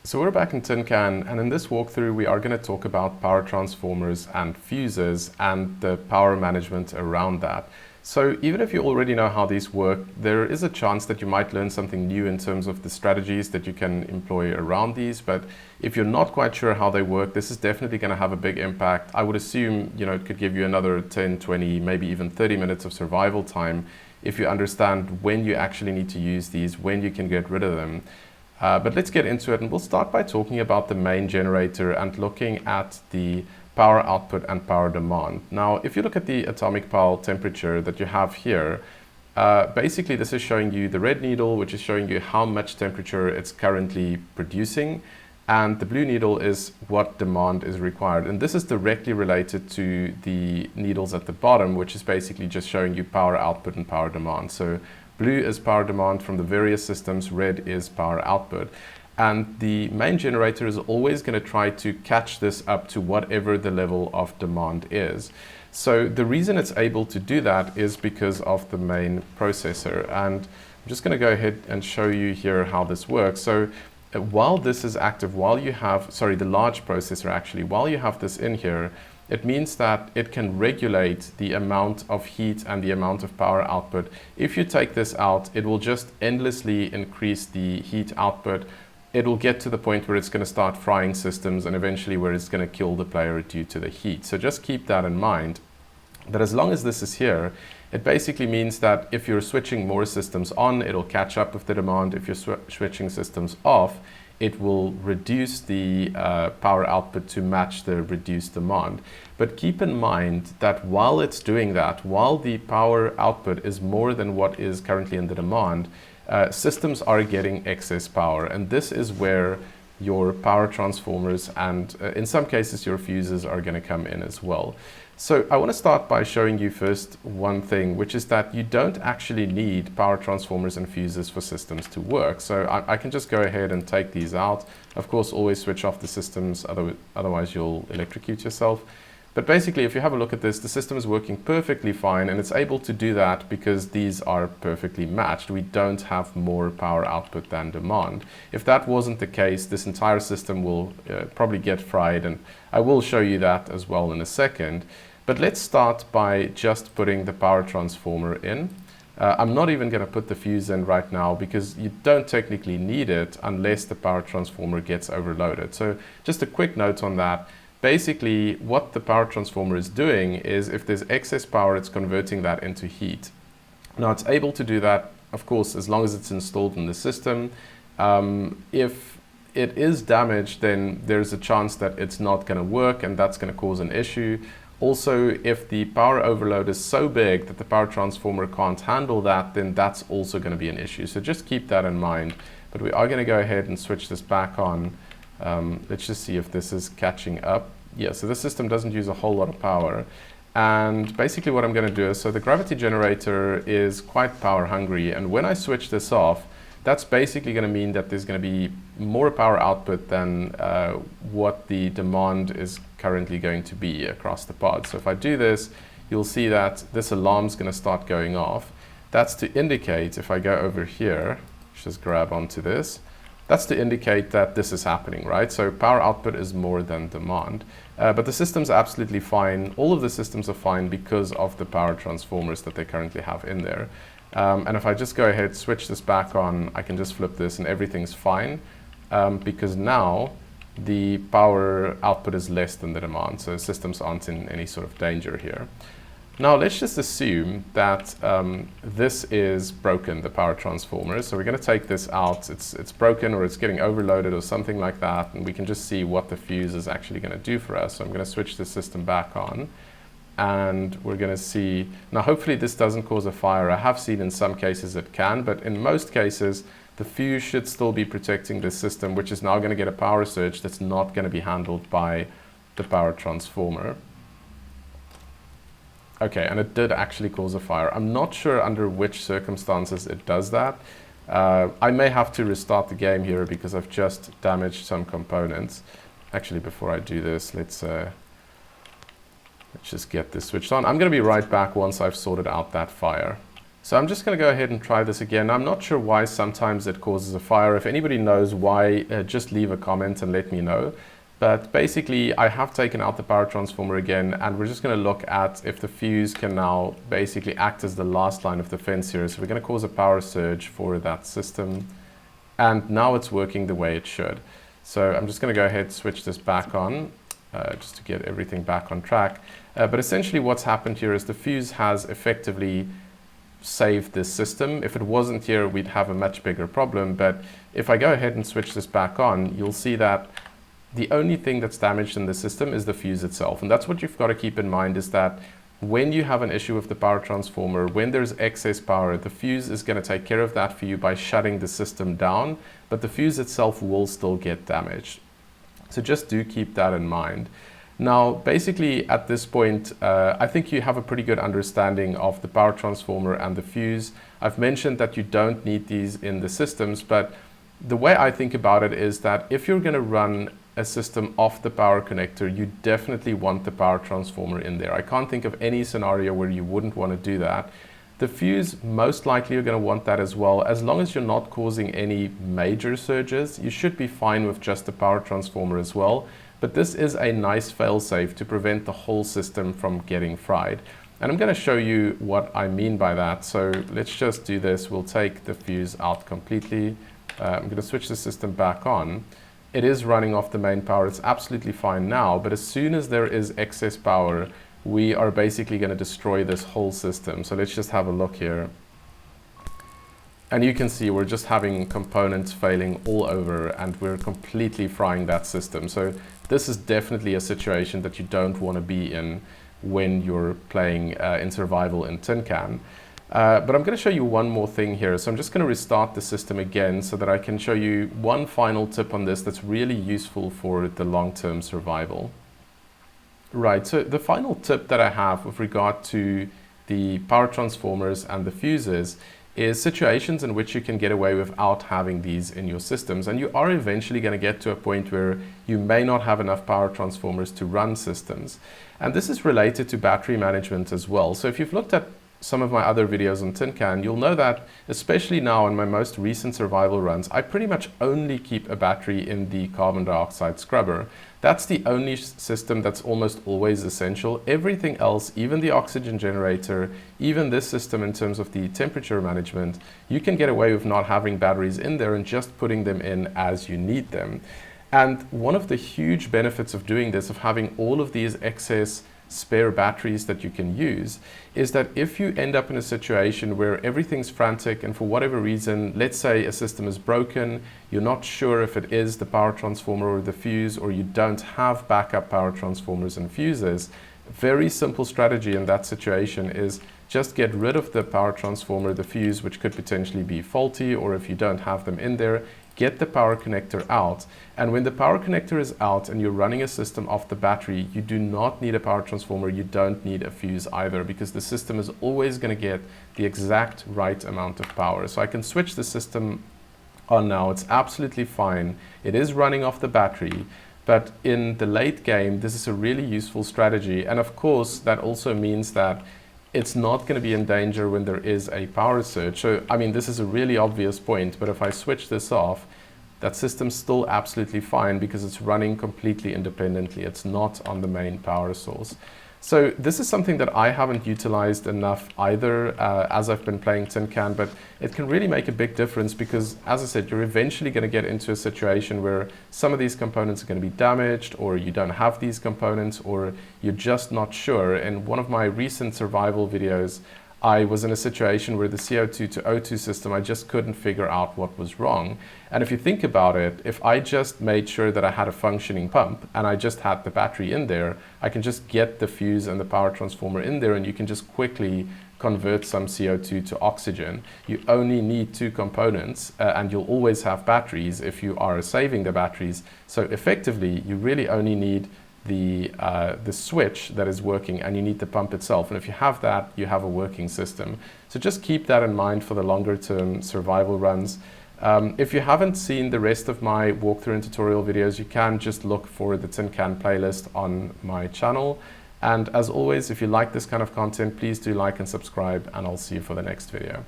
So we're back in Tin Can, and in this walkthrough we are going to talk about power transformers and fuses and the power management around that. So even if you already know how these work, there is a chance that you might learn something new in terms of the strategies that you can employ around these. But if you're not quite sure how they work, this is definitely going to have a big impact. I would assume, it could give you another 10, 20, maybe even 30 minutes of survival time if you understand when you actually need to use these, when you can get rid of them. But let's get into it, and we'll start by talking about the main generator and looking at the power output and power demand. Now, if you look at the atomic pile temperature that you have here, basically this is showing you the red needle, which is showing you how much temperature it's currently producing, and the blue needle is what demand is required. And this is directly related to the needles at the bottom, which is basically just showing you power output and power demand. So blue is power demand from the various systems, red is power output. And the main generator is always going to try to catch this up to whatever the level of demand is. So the reason it's able to do that is because of the main processor. And I'm just going to go ahead and show you here how this works. So while this is active, while you have, the large processor actually, while you have this in here, it means that it can regulate the amount of heat and the amount of power output. If you take this out, it will just endlessly increase the heat output. It will get to the point where it's going to start frying systems and eventually where it's going to kill the player due to the heat. So just keep that in mind, that as long as this is here, it basically means that if you're switching more systems on, it'll catch up with the demand. If you're switching systems off, it will reduce the power output to match the reduced demand. But keep in mind that while it's doing that, while the power output is more than what is currently in the demand, systems are getting excess power. And this is where your power transformers and in some cases your fuses are going to come in as well. So I want to start by showing you first one thing, which is that you don't actually need power transformers and fuses for systems to work. So I can just go ahead and take these out. Of course, always switch off the systems, otherwise you'll electrocute yourself. But basically, if you have a look at this, the system is working perfectly fine, and it's able to do that because these are perfectly matched. We don't have more power output than demand. If that wasn't the case, this entire system will probably get fried, and I will show you that as well in a second. But let's start by just putting the power transformer in. I'm not even going to put the fuse in right now because you don't technically need it unless the power transformer gets overloaded. So just a quick note on that. Basically, what the power transformer is doing is if there's excess power, it's converting that into heat. Now, it's able to do that, of course, as long as it's installed in the system. If it is damaged, then there's a chance that it's not going to work, and that's going to cause an issue. Also, if the power overload is so big that the power transformer can't handle that, then that's also going to be an issue. So just keep that in mind. But we are going to go ahead and switch this back on. Let's just see if this is catching up. Yeah, so this system doesn't use a whole lot of power. And basically what I'm going to do is, so the gravity generator is quite power hungry. And when I switch this off, that's basically going to mean that there's going to be more power output than what the demand is currently going to be across the pod. So if I do this, you'll see that this alarm's going to start going off. That's to indicate, if I go over here, just grab onto this, that's to indicate that this is happening, right? So power output is more than demand. But the system's absolutely fine. All of the systems are fine because of the power transformers that they currently have in there. And if I just go ahead, switch this back on, I can just flip this and everything's fine because now the power output is less than the demand. So systems aren't in any sort of danger here. Now let's just assume that this is broken, the power transformer. So we're going to take this out. It's broken or it's getting overloaded or something like that, and we can just see what the fuse is actually going to do for us. So I'm going to switch the system back on, and we're going to see, now hopefully this doesn't cause a fire. I have seen in some cases it can, but in most cases the fuse should still be protecting this system, which is now going to get a power surge that's not going to be handled by the power transformer. Okay, and it did actually cause a fire. I'm not sure under which circumstances it does that. I may have to restart the game here because I've just damaged some components. Actually, before I do this, let's just get this switched on. I'm going to be right back once I've sorted out that fire. So I'm just going to go ahead and try this again. I'm not sure why sometimes it causes a fire. If anybody knows why, just leave a comment and let me know. But basically, I have taken out the power transformer again, and we're just going to look at if the fuse can now basically act as the last line of defense here. So we're going to cause a power surge for that system. And now it's working the way it should. So I'm just going to go ahead and switch this back on, just to get everything back on track. But essentially what's happened here is the fuse has effectively saved this system. If it wasn't here, we'd have a much bigger problem. But if I go ahead and switch this back on, you'll see that the only thing that's damaged in the system is the fuse itself. And that's what you've got to keep in mind, is that when you have an issue with the power transformer, when there's excess power, the fuse is going to take care of that for you by shutting the system down, but the fuse itself will still get damaged. So just do keep that in mind. Now, basically at this point, I think you have a pretty good understanding of the power transformer and the fuse. I've mentioned that you don't need these in the systems, but the way I think about it is that if you're going to run a system off the power connector, you definitely want the power transformer in there. I can't think of any scenario where you wouldn't want to do that. The fuse, most likely you're going to want that as well. As long as you're not causing any major surges, you should be fine with just the power transformer as well. But this is a nice fail-safe to prevent the whole system from getting fried. And I'm going to show you what I mean by that. So let's just do this. We'll take the fuse out completely. I'm going to switch the system back on. It is running off the main power. It's absolutely fine now. But as soon as there is excess power, we are basically going to destroy this whole system. So let's just have a look here. And you can see we're just having components failing all over, and we're completely frying that system. So this is definitely a situation that you don't want to be in when you're playing in survival in Tin Can. But I'm going to show you one more thing here. So I'm just going to restart the system again so that I can show you one final tip on this that's really useful for the long-term survival. Right, so the final tip that I have with regard to the power transformers and the fuses is situations in which you can get away without having these in your systems. And you are eventually going to get to a point where you may not have enough power transformers to run systems. And this is related to battery management as well. So if you've looked at some of my other videos on Tin Can, you'll know that, especially now in my most recent survival runs, I pretty much only keep a battery in the carbon dioxide scrubber. That's the only system that's almost always essential. Everything else, even the oxygen generator, even this system in terms of the temperature management, you can get away with not having batteries in there and just putting them in as you need them. And one of the huge benefits of doing this, of having all of these excess spare batteries that you can use, is that if you end up in a situation where everything's frantic and for whatever reason, let's say a system is broken, you're not sure if it is the power transformer or the fuse, or you don't have backup power transformers and fuses, very simple strategy in that situation is just get rid of the power transformer, the fuse, which could potentially be faulty, or if you don't have them in there, get the power connector out. And when the power connector is out and you're running a system off the battery, you do not need a power transformer, you don't need a fuse either, because the system is always going to get the exact right amount of power. So I can switch the system on now. It's absolutely fine. It is running off the battery. But in the late game, this is a really useful strategy. And of course, that also means that it's not going to be in danger when there is a power surge. So, I mean, this is a really obvious point, but if I switch this off, that system's still absolutely fine because it's running completely independently. It's not on the main power source. So this is something that I haven't utilized enough either as I've been playing Tin Can, but it can really make a big difference because, as I said, you're eventually going to get into a situation where some of these components are going to be damaged, or you don't have these components, or you're just not sure. In one of my recent survival videos, I was in a situation where the CO2 to O2 system, I just couldn't figure out what was wrong. And if you think about it, if I just made sure that I had a functioning pump and I just had the battery in there, I can just get the fuse and the power transformer in there, and you can just quickly convert some CO2 to oxygen. You only need two components and you'll always have batteries if you are saving the batteries. So effectively, you really only need the switch that is working, and you need the pump itself. And if you have that, you have a working system. So just keep that in mind for the longer term survival runs. If you haven't seen the rest of my walkthrough and tutorial videos, you can just look for the Tin Can playlist on my channel. And as always, if you like this kind of content, please do like and subscribe, and I'll see you for the next video.